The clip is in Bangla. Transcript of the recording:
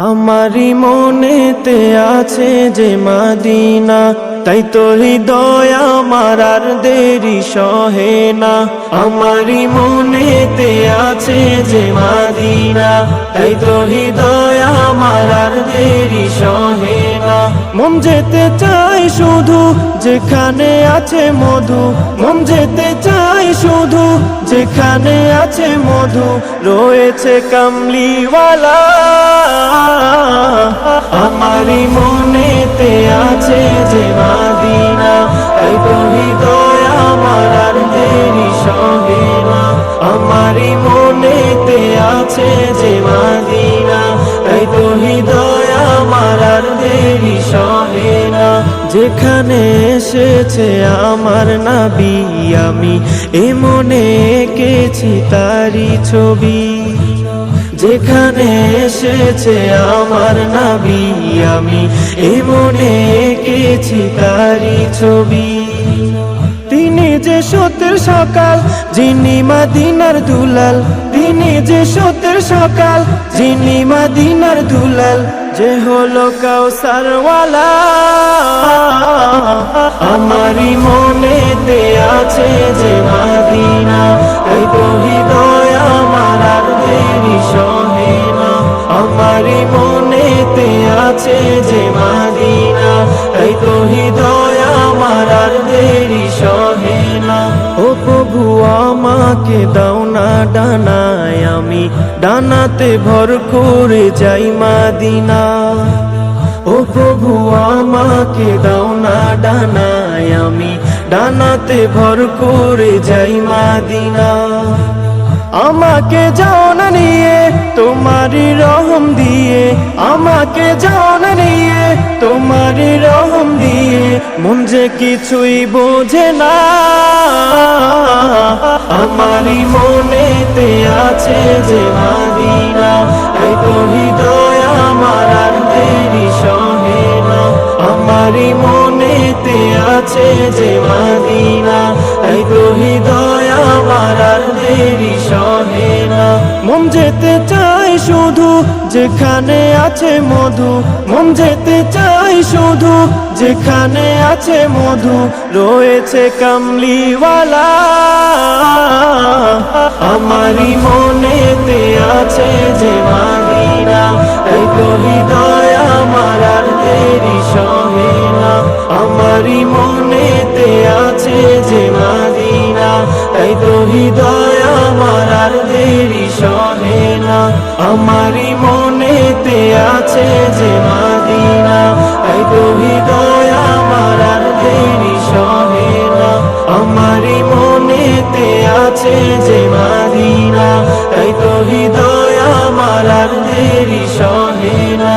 আমারি মনেতে আছে যে মদিনা, তাই তো হৃদয় আমার আর দেরি সহে না। আমারি মনেতে আছে যে মদিনা, তাই তো হৃদয় আমার আর দেরি সহে না। মন যেতে চাই শুধু যেখানে আছে মধু, মন যেতে চাই শুধু যেখানে আছে মধু, রয়েছে কামলিওয়ালা। আমারি মনেতে আছে যে মদিনা, তাই তো হৃদয় আমার আর দেরি সহে না। আমারি মনেতে আছে যে মদিনা, তাই তো হৃদয় আমার আর দেরি সহে না। যেখানে এসেছে আমার নবী, আমি এ মনে এঁকেছি তারি ছবি। যেখানে এসেছে আমার নবী, আমি এ মনে এঁকেছি তারি ছবি। তিনি যে সত্যের সকাল, যিনি মদিনার দুলাল, তিনি যে সত্যের সকাল, যিনি মদিনার দুলাল, যে হলো কাউসারওয়ালা। আমারি মনেতে আছে যে মদিনা, তাই তো হৃদয় আমার আর দেরি সহে না। আমারি মনেতে আছে যে মদিনা, তাই তো হৃদয় আমার আর দেরি সহে না। ও প্রভু আমাকে দাও না ডানায়, আমি ডানাতে ভর করে যাই মদিনা। ও প্রভু আমাকে দাও না ডানায়, আমি ডানাতে ভর করে যাই মদিনা। আমাকে যাও না নিয়ে তোমারি রহম দিয়ে, আমাকে যাও না নিয়ে তোমারি রহম দিয়ে, মন যে কিছুই বোঝে না। আমারি মনেতে আছে যে মদিনা, তাই তো হৃদয় আমার আর দেরি সহে না। আমারি মনেতে আছে যে মদিনা, তাই তো হৃদয় আমার আর দেরি সহে না। মন যেতে চাই শুধু যেখানে আছে মধু, মন যেতে চাই শুধু যেখানে আছে মধু, রয়েছে কামলিওয়ালা। আমারি মনেতে আছে যে মদিনা, তাই তো হৃদয় আমার আর দেরি সহে না। আমারি মনেতে আছে যে মদিনা, তাই তো হৃদয় আমার আর দেরি সহে না। আমারি মনেতে আছে যে মদিনা, তাই তো হৃদয় আমার আর দেরি সহে না। আমারি মনেতে আছে যে মদিনা, তাই তো হৃদয় আমার আর দেরি সহে না।